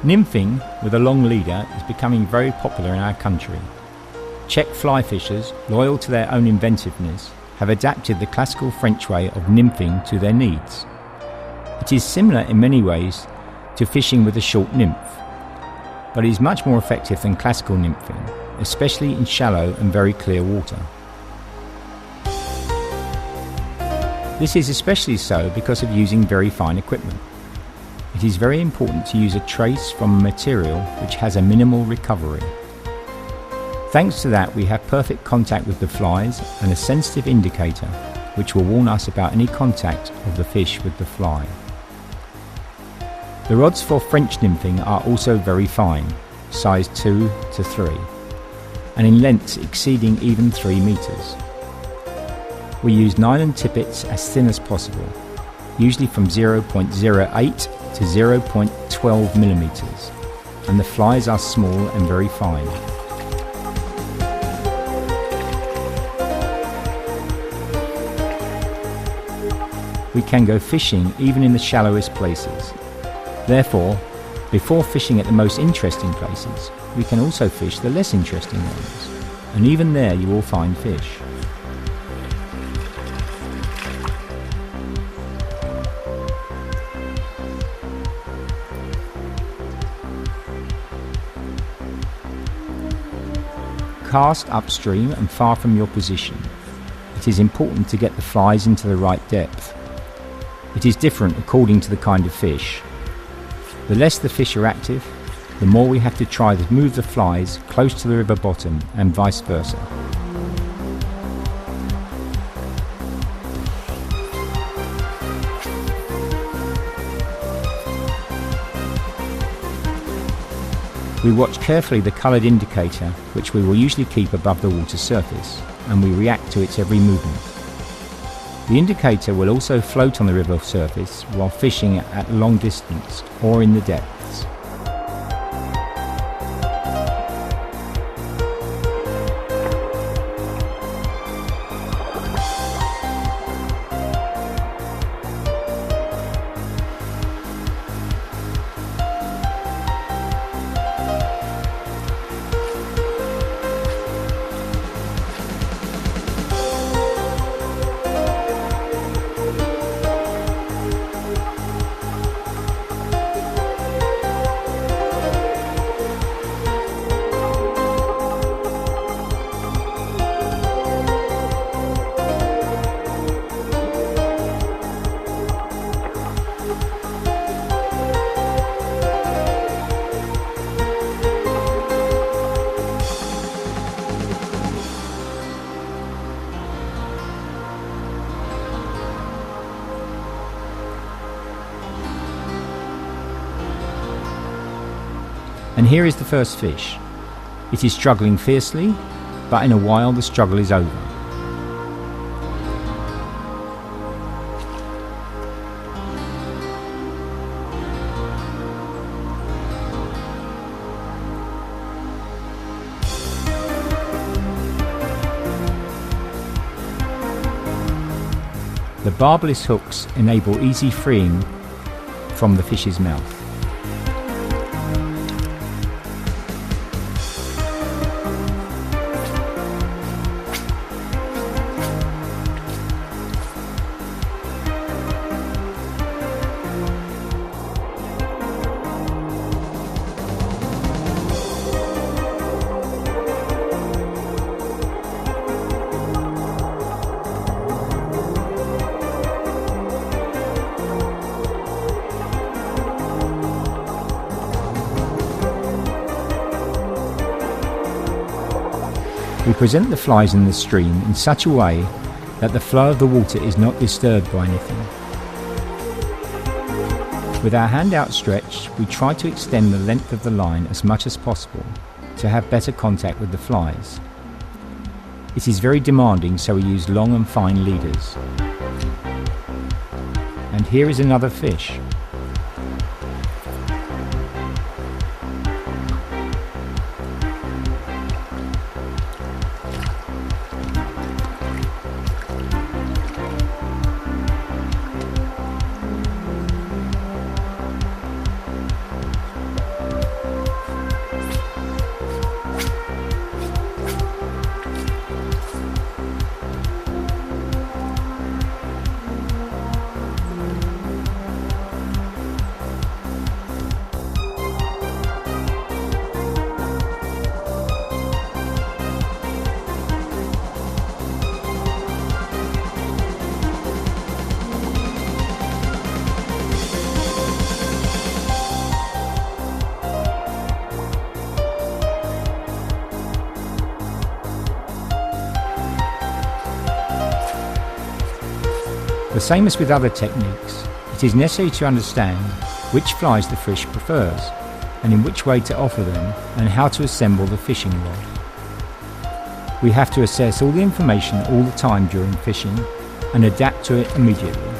Nymphing with a long leader is becoming very popular in our country. Czech fly fishers, loyal to their own inventiveness, have adapted the classical French way of nymphing to their needs. It is similar in many ways to fishing with a short nymph, but it is much more effective than classical nymphing, especially in shallow and very clear water. This is especially so because of using very fine equipment. It is very important to use a trace from a material which has a minimal recovery. Thanks to that, we have perfect contact with the flies and a sensitive indicator which will warn us about any contact of the fish with the fly. The rods for French nymphing are also very fine, size 2 to 3, and in lengths exceeding even 3 meters. We use nylon tippets as thin as possible, usually from 0.08 to 0.12 millimeters, and the flies are small and very fine. We can go fishing even in the shallowest places. Therefore, before fishing at the most interesting places, we can also fish the less interesting ones, and even there you will find fish. Cast upstream and far from your position. It is important to get the flies into the right depth. It is different according to the kind of fish. The less the fish are active, the more we have to try to move the flies close to the river bottom and vice versa. We watch carefully the coloured indicator, which we will usually keep above the water surface, and we react to its every movement. The indicator will also float on the river surface while fishing at long distance or in the depths. And here is the first fish. It is struggling fiercely, but in a while the struggle is over. The barbless hooks enable easy freeing from the fish's mouth. We present the flies in the stream in such a way that the flow of the water is not disturbed by anything. With our hand outstretched, we try to extend the length of the line as much as possible to have better contact with the flies. It is very demanding, so we use long and fine leaders. And here is another fish. The same as with other techniques, it is necessary to understand which flies the fish prefers, and in which way to offer them, and how to assemble the fishing rod. We have to assess all the information all the time during fishing and adapt to it immediately.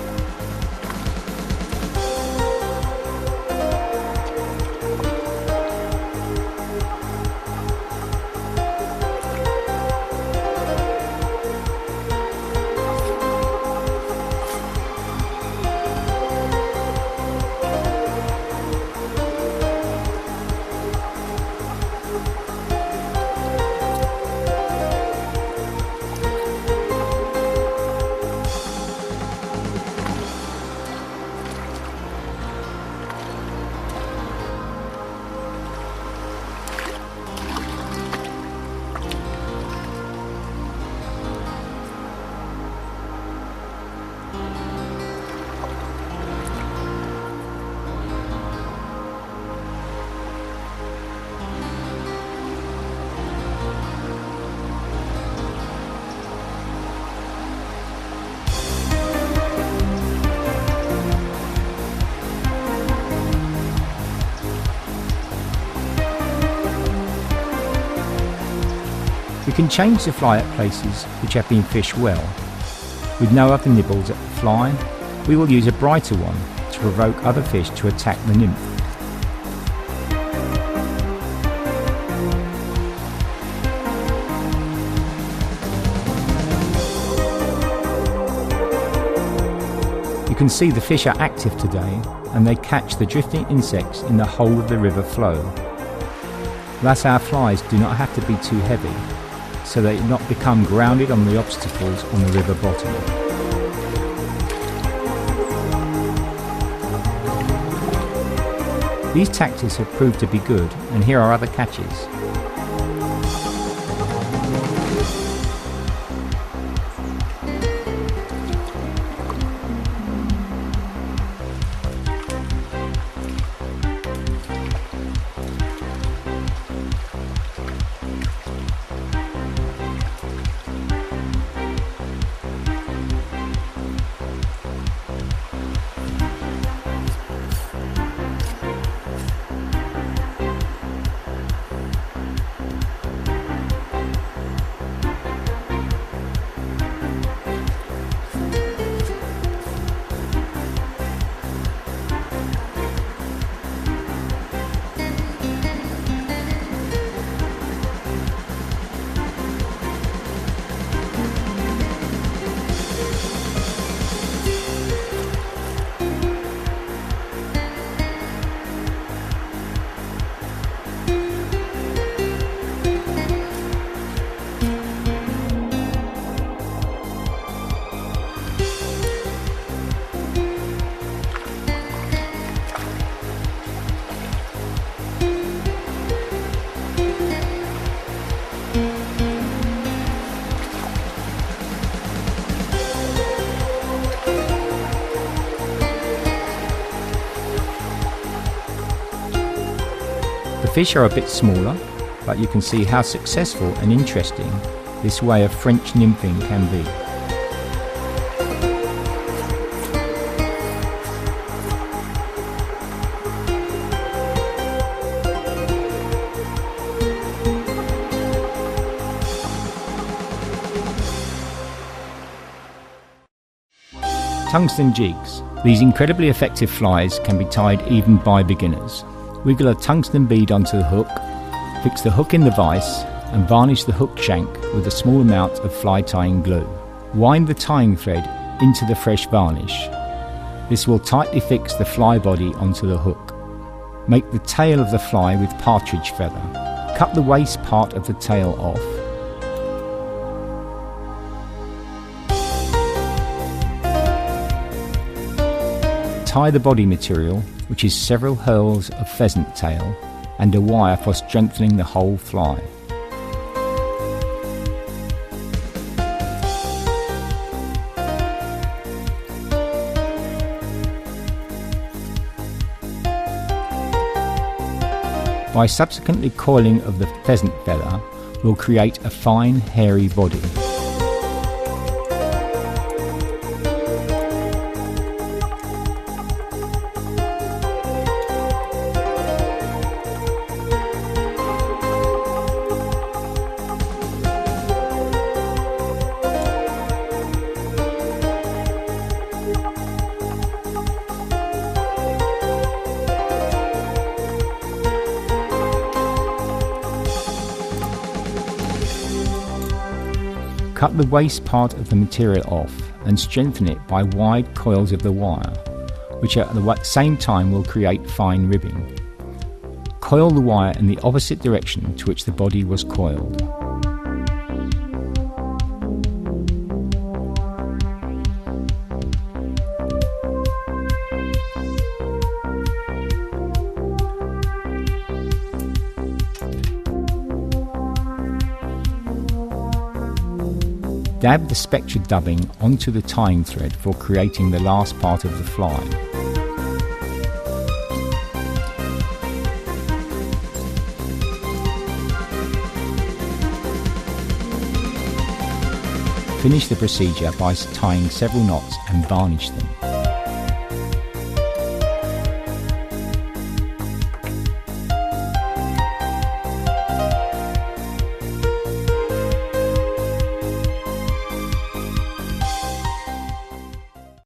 We can change the fly at places which have been fished well. With no other nibbles at the fly, we will use a brighter one to provoke other fish to attack the nymph. You can see the fish are active today, and they catch the drifting insects in the whole of the river flow. Thus our flies do not have to be too heavy, so they do not become grounded on the obstacles on the river bottom. These tactics have proved to be good, and here are other catches. The fish are a bit smaller, but you can see how successful and interesting this way of French nymphing can be. Tungsten jigs. These incredibly effective flies can be tied even by beginners. Wiggle a tungsten bead onto the hook, fix the hook in the vise, and varnish the hook shank with a small amount of fly tying glue. Wind the tying thread into the fresh varnish. This will tightly fix the fly body onto the hook. Make the tail of the fly with partridge feather. Cut the waist part of the tail off. Tie the body material, which is several hurls of pheasant tail and a wire for strengthening the whole fly. By subsequently coiling of the pheasant feather, we'll create a fine hairy body. Cut the waste part of the material off and strengthen it by wide coils of the wire, which at the same time will create fine ribbing. Coil the wire in the opposite direction to which the body was coiled. Dab the spectra dubbing onto the tying thread for creating the last part of the fly. Finish the procedure by tying several knots and varnish them.